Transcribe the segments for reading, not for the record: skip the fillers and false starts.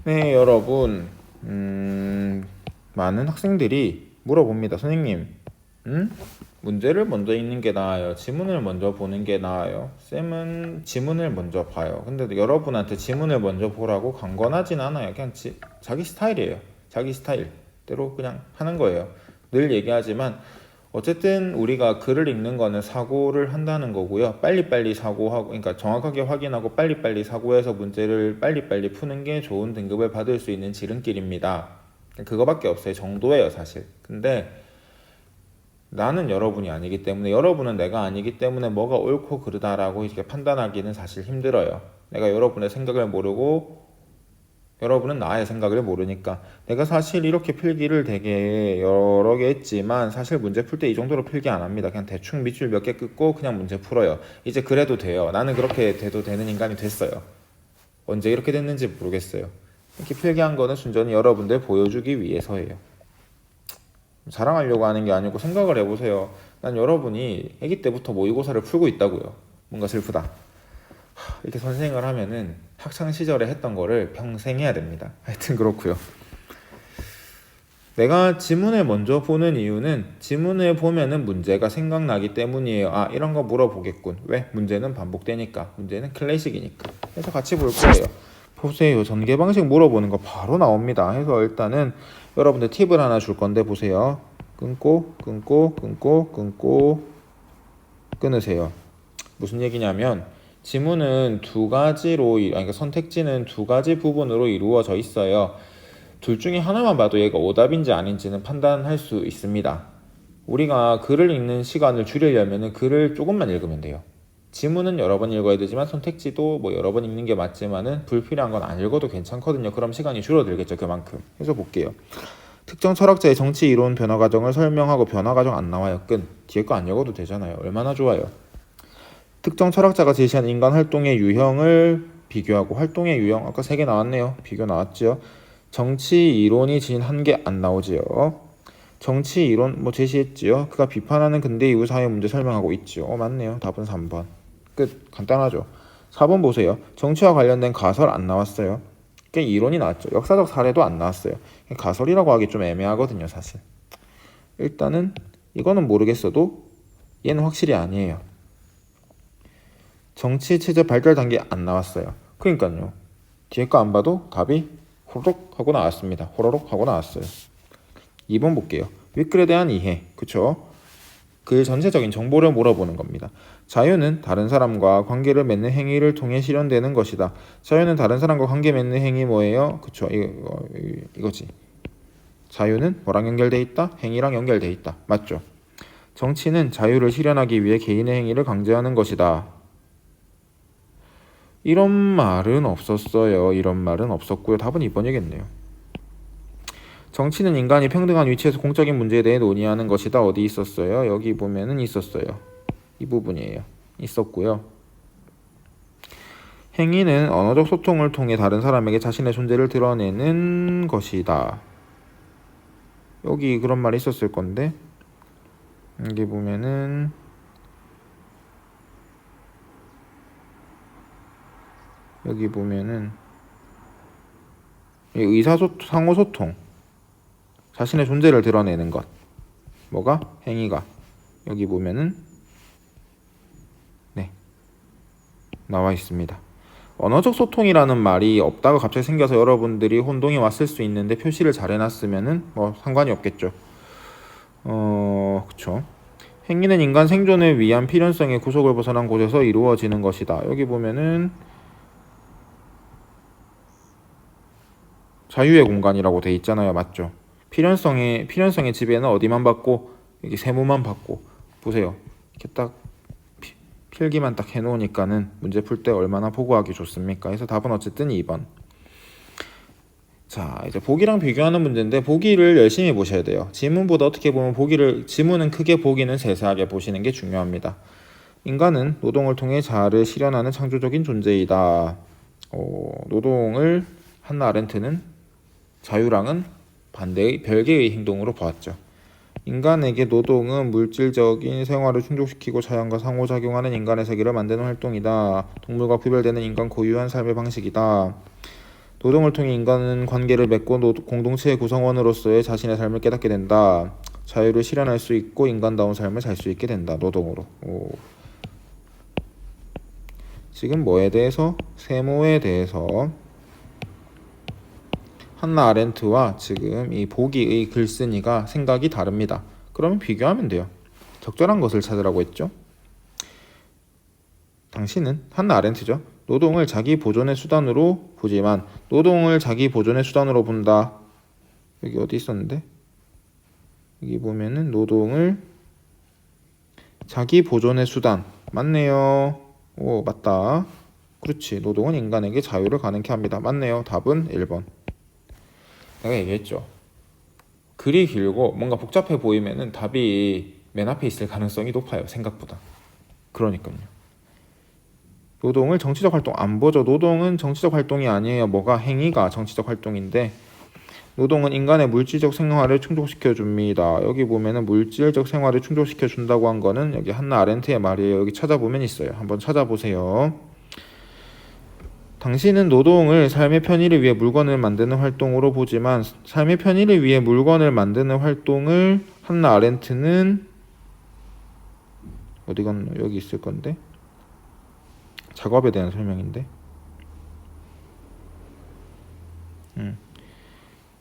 네, 여러분. 많은 학생들이 물어봅니다. 선생님, 문제를 먼저 읽는 게 나아요? 지문을 먼저 보는 게 나아요? 쌤은 지문을 먼저 봐요. 근데 여러분한테 지문을 먼저 보라고 강권하진 않아요. 그냥 자기 스타일이에요. 자기 스타일대로 그냥 하는 거예요. 늘 얘기하지만 어쨌든 우리가 글을 읽는 거는 사고를 한다는 거고요. 빨리빨리 사고하고, 그러니까 정확하게 확인하고 빨리빨리 사고해서 문제를 빨리빨리 푸는 게 좋은 등급을 받을 수 있는 지름길입니다. 그거밖에 없어요. 정도예요, 사실. 근데 나는 여러분이 아니기 때문에, 여러분은 내가 아니기 때문에 뭐가 옳고 그르다라고 이렇게 판단하기는 사실 힘들어요. 내가 여러분의 생각을 모르고 여러분은 나의 생각을 모르니까. 내가 사실 이렇게 필기를 되게 여러 개 했지만 사실 문제 풀 때 이 정도로 필기 안 합니다. 그냥 대충 밑줄 몇 개 긋고 그냥 문제 풀어요. 이제 그래도 돼요. 나는 그렇게 돼도 되는 인간이 됐어요. 언제 이렇게 됐는지 모르겠어요. 이렇게 필기한 거는 순전히 여러분들 보여주기 위해서예요. 자랑하려고 하는 게 아니고 생각을 해보세요. 난 여러분이 아기 때부터 모의고사를 풀고 있다고요. 뭔가 슬프다. 이렇게 선생을 하면은 학창 시절에 했던 거를 평생 해야 됩니다. 하여튼 그렇고요. 내가 지문을 먼저 보는 이유는 지문을 보면은 문제가 생각나기 때문이에요. 아, 이런 거 물어보겠군. 왜? 문제는 반복되니까. 문제는 클래식이니까. 그래서 같이 볼 거예요. 보세요. 전개 방식 물어보는 거 바로 나옵니다. 해서 일단은 여러분들 팁을 하나 줄 건데 보세요. 끊고 끊으세요. 무슨 얘기냐면 지문은 두 가지로, 그러니까 선택지는 두 가지 부분으로 이루어져 있어요. 둘 중에 하나만 봐도 얘가 오답인지 아닌지는 판단할 수 있습니다. 우리가 글을 읽는 시간을 줄이려면 글을 조금만 읽으면 돼요. 지문은 여러 번 읽어야 되지만 선택지도 뭐 여러 번 읽는 게 맞지만은 불필요한 건 안 읽어도 괜찮거든요. 그럼 시간이 줄어들겠죠, 그만큼. 해서 볼게요. 특정 철학자의 정치 이론 변화 과정을 설명하고 변화 과정 안 나와요. 뒤에 거 안 읽어도 되잖아요. 얼마나 좋아요. 특정 철학자가 제시한 인간 활동의 유형을 비교하고, 활동의 유형 아까 3개 나왔네요. 비교 나왔죠. 정치 이론이 지닌 한 개 안 나오지요. 정치 이론 뭐 제시했지요. 그가 비판하는 근대 이후 사회 문제 설명하고 있지요. 맞네요. 답은 3번. 끝. 간단하죠. 4번 보세요. 정치와 관련된 가설 안 나왔어요. 그냥 이론이 나왔죠. 역사적 사례도 안 나왔어요. 가설이라고 하기 좀 애매하거든요, 사실. 일단은 이거는 모르겠어도 얘는 확실히 아니에요. 정치 체제 발달 단계 안 나왔어요. 그러니까요. 뒤에 거 안 봐도 답이 호로록 하고 나왔습니다. 호로록 하고 나왔어요. 2번 볼게요. 윗글에 대한 이해. 그쵸? 글 전체적인 정보를 물어보는 겁니다. 자유는 다른 사람과 관계를 맺는 행위를 통해 실현되는 것이다. 자유는 다른 사람과 관계 맺는 행위 뭐예요? 그쵸? 이거지. 자유는 뭐랑 연결돼 있다? 행위랑 연결돼 있다. 맞죠? 정치는 자유를 실현하기 위해 개인의 행위를 강제하는 것이다. 이런 말은 없었어요. 이런 말은 없었고요. 답은 2번이겠네요. 정치는 인간이 평등한 위치에서 공적인 문제에 대해 논의하는 것이다. 어디 있었어요? 여기 보면은 있었어요. 이 부분이에요. 있었고요. 행위는 언어적 소통을 통해 다른 사람에게 자신의 존재를 드러내는 것이다. 여기 그런 말이 있었을 건데, 여기 보면은 상호소통, 자신의 존재를 드러내는 것. 뭐가? 행위가. 여기 보면은 나와 있습니다. 언어적 소통이라는 말이 없다가 갑자기 생겨서 여러분들이 혼동이 왔을 수 있는데 표시를 잘 해놨으면은 뭐 상관이 없겠죠. 그쵸. 행위는 인간 생존을 위한 필연성의 구속을 벗어난 곳에서 이루어지는 것이다. 여기 보면은 자유의 공간이라고 돼 있잖아요. 맞죠? 필연성의 지배는 어디만 받고, 여기 세모만 받고. 보세요. 이렇게 딱 필기만 딱 해놓으니까는 문제 풀 때 얼마나 보고하기 좋습니까? 그래서 답은 어쨌든 2번. 자, 이제 보기랑 비교하는 문제인데 보기를 열심히 보셔야 돼요. 지문보다 어떻게 보면 지문은 크게, 보기는 세세하게 보시는 게 중요합니다. 인간은 노동을 통해 자아를 실현하는 창조적인 존재이다. 노동을 한나 아렌트는 자유랑은 반대의 별개의 행동으로 보았죠. 인간에게 노동은 물질적인 생활을 충족시키고 자연과 상호작용하는 인간의 세계를 만드는 활동이다. 동물과 구별되는 인간 고유한 삶의 방식이다. 노동을 통해 인간은 관계를 맺고 공동체의 구성원으로서의 자신의 삶을 깨닫게 된다. 자유를 실현할 수 있고 인간다운 삶을 살 수 있게 된다. 노동으로. 지금 뭐에 대해서? 세모에 대해서 한나 아렌트와 지금 이 보기의 글쓴이가 생각이 다릅니다. 그러면 비교하면 돼요. 적절한 것을 찾으라고 했죠. 당신은 한나 아렌트죠. 노동을 자기 보존의 수단으로 보지만 노동을 자기 보존의 수단으로 본다. 여기 어디 있었는데? 여기 보면은 노동을 자기 보존의 수단. 맞네요. 오, 맞다. 그렇지. 노동은 인간에게 자유를 가능케 합니다. 맞네요. 답은 1번. 내가 얘기했죠. 글이 길고 뭔가 복잡해 보이면은 답이 맨 앞에 있을 가능성이 높아요. 생각보다. 그러니까요. 노동을 정치적 활동 안 보죠. 노동은 정치적 활동이 아니에요. 뭐가? 행위가 정치적 활동인데 노동은 인간의 물질적 생활을 충족시켜 줍니다. 여기 보면은 물질적 생활을 충족시켜 준다고 한 거는 여기 한나 아렌트의 말이에요. 여기 찾아보면 있어요. 한번 찾아보세요. 당신은 노동을 삶의 편의를 위해 물건을 만드는 활동으로 보지만 삶의 편의를 위해 물건을 만드는 활동을 한나 아렌트는 어디 갔나? 여기 있을 건데 작업에 대한 설명인데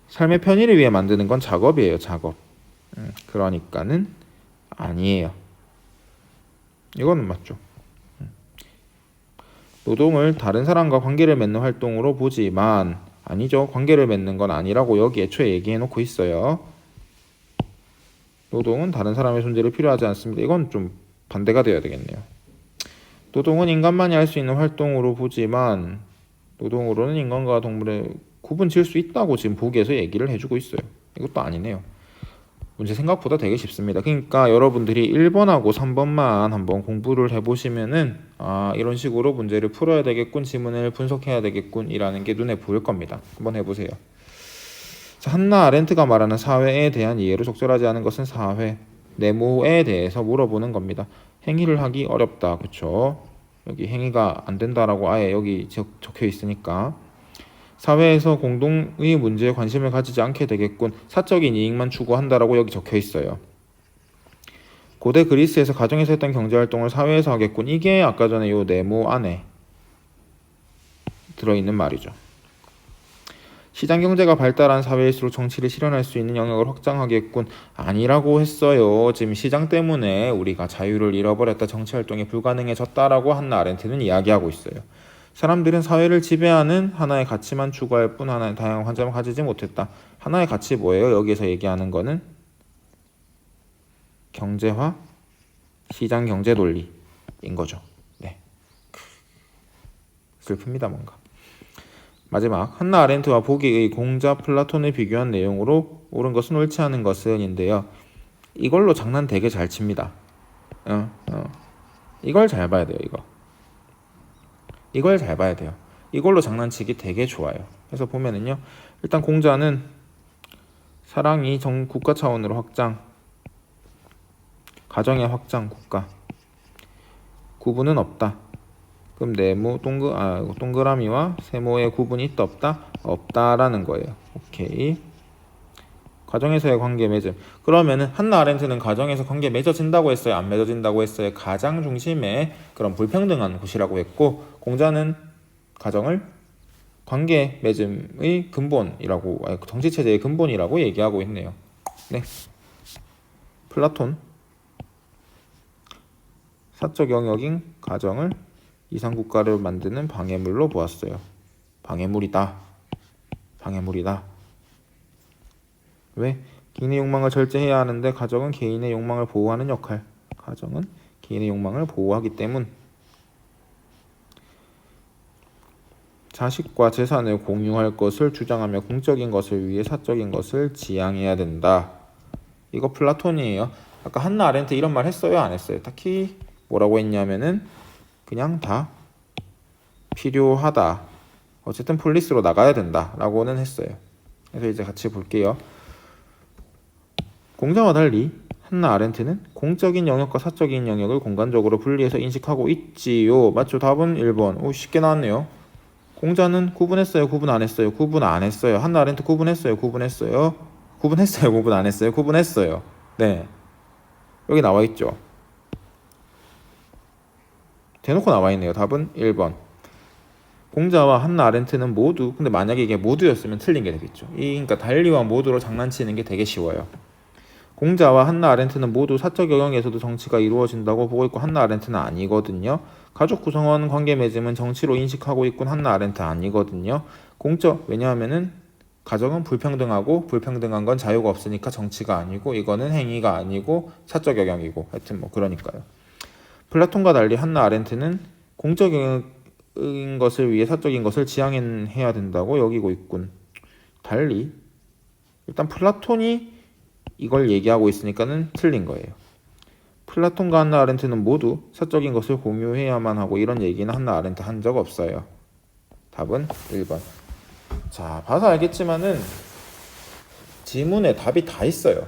삶의 편의를 위해 만드는 건 작업이에요. 작업. 그러니까는 아니에요. 이거는 맞죠. 노동을 다른 사람과 관계를 맺는 활동으로 보지만 아니죠. 관계를 맺는 건 아니라고 여기 애초에 얘기해놓고 있어요. 노동은 다른 사람의 존재를 필요하지 않습니다. 이건 좀 반대가 되어야 되겠네요. 노동은 인간만이 할 수 있는 활동으로 보지만 노동으로는 인간과 동물의 구분 지을 수 있다고 지금 보기에서 얘기를 해주고 있어요. 이것도 아니네요. 문제 생각보다 되게 쉽습니다. 그러니까 여러분들이 1번하고 3번만 한번 공부를 해보시면은 이런 식으로 문제를 풀어야 되겠군, 지문을 분석해야 되겠군 이라는 게 눈에 보일 겁니다. 한번 해보세요. 자, 한나 아렌트가 말하는 사회에 대한 이해로 적절하지 않은 것은 사회, 네모에 대해서 물어보는 겁니다. 행위를 하기 어렵다. 그쵸? 여기 행위가 안 된다라고 아예 여기 적혀 있으니까 사회에서 공동의 문제에 관심을 가지지 않게 되겠군. 사적인 이익만 추구한다라고 여기 적혀 있어요. 고대 그리스에서 가정에서 했던 경제활동을 사회에서 하겠군. 이게 아까 전에 요 네모 안에 들어있는 말이죠. 시장경제가 발달한 사회일수록 정치를 실현할 수 있는 영역을 확장하겠군. 아니라고 했어요. 지금 시장 때문에 우리가 자유를 잃어버렸다. 정치활동이 불가능해졌다라고 한나 아렌트는 이야기하고 있어요. 사람들은 사회를 지배하는 하나의 가치만 추구할 뿐 하나의 다양한 관점을 가지지 못했다. 하나의 가치 뭐예요? 여기서 얘기하는 거는 경제화, 시장 경제 논리인 거죠. 네. 슬픕니다 뭔가. 마지막 한나 아렌트와 보기의 공자 플라톤을 비교한 내용으로 옳은 것은 옳지 않은 것은 인데요. 이걸로 장난 되게 잘 칩니다. 이걸 잘 봐야 돼요. 이걸 잘 봐야 돼요. 이걸로 장난치기 되게 좋아요. 그래서 보면은요. 일단 공자는 사랑이 국가 차원으로 확장, 가정의 확장, 국가. 구분은 없다. 그럼 네모 동그라미와 세모의 구분이 있다 없다? 없다라는 거예요. 오케이. 가정에서의 관계 맺음. 그러면은 한나 아렌트는 가정에서 관계 맺어진다고 했어요? 안 맺어진다고 했어요? 가장 중심의 그런 불평등한 곳이라고 했고 공자는 가정을 관계 맺음의 근본이라고 정치체제의 근본이라고 얘기하고 있네요. 네. 플라톤 사적 영역인 가정을 이상국가를 만드는 방해물로 보았어요. 방해물이다. 왜? 개인의 욕망을 절제해야 하는데 가정은 개인의 욕망을 보호하는 역할. 가정은 개인의 욕망을 보호하기 때문. 자식과 재산을 공유할 것을 주장하며 공적인 것을 위해 사적인 것을 지향해야 된다. 이거 플라톤이에요. 아까 한나 아렌트 이런 말 했어요? 안 했어요? 딱히 뭐라고 했냐면은 그냥 다 필요하다. 어쨌든 폴리스로 나가야 된다 라고는 했어요. 그래서 이제 같이 볼게요. 공자와 달리 한나 아렌트는 공적인 영역과 사적인 영역을 공간적으로 분리해서 인식하고 있지요. 맞죠? 답은 1번. 오, 쉽게 나왔네요. 공자는 구분했어요, 구분 안 했어요? 구분 안 했어요. 한나 아렌트 구분했어요, 구분했어요? 구분했어요, 구분 안 했어요? 구분했어요. 네, 여기 나와 있죠. 대놓고 나와 있네요. 답은 1번. 공자와 한나 아렌트는 모두, 근데 만약에 이게 모두였으면 틀린 게 되겠죠. 그러니까 달리와 모두로 장난치는 게 되게 쉬워요. 공자와 한나 아렌트는 모두 사적 영역에서도 정치가 이루어진다고 보고 있고 한나 아렌트는 아니거든요. 가족 구성원 관계 맺음은 정치로 인식하고 있고 한나 아렌트 아니거든요. 공적, 왜냐하면은 가정은 불평등하고 불평등한 건 자유가 없으니까 정치가 아니고 이거는 행위가 아니고 사적 영역이고 하여튼 뭐 그러니까요. 플라톤과 달리 한나 아렌트는 공적인 것을 위해 사적인 것을 지향해야 된다고 여기고 있군. 달리 일단 플라톤이 이걸 얘기하고 있으니까는 틀린 거예요. 플라톤과 한나 아렌트는 모두 사적인 것을 공유해야만 하고 이런 얘기는 한나 아렌트 한 적 없어요. 답은 1번. 자, 봐서 알겠지만은 지문에 답이 다 있어요.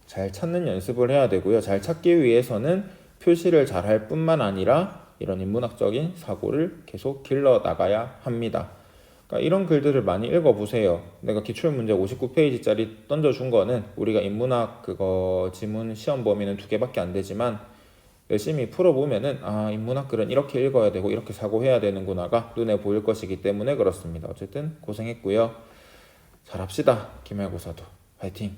잘 찾는 연습을 해야 되고요. 잘 찾기 위해서는 표시를 잘 할 뿐만 아니라 이런 인문학적인 사고를 계속 길러 나가야 합니다. 그러니까 이런 글들을 많이 읽어보세요. 내가 기출문제 59페이지짜리 던져준 거는 우리가 인문학 그거 지문 시험 범위는 2개밖에 안 되지만 열심히 풀어보면은 아, 인문학 글은 이렇게 읽어야 되고 이렇게 사고해야 되는구나가 눈에 보일 것이기 때문에 그렇습니다. 어쨌든 고생했고요. 잘합시다. 기말고사도. 화이팅!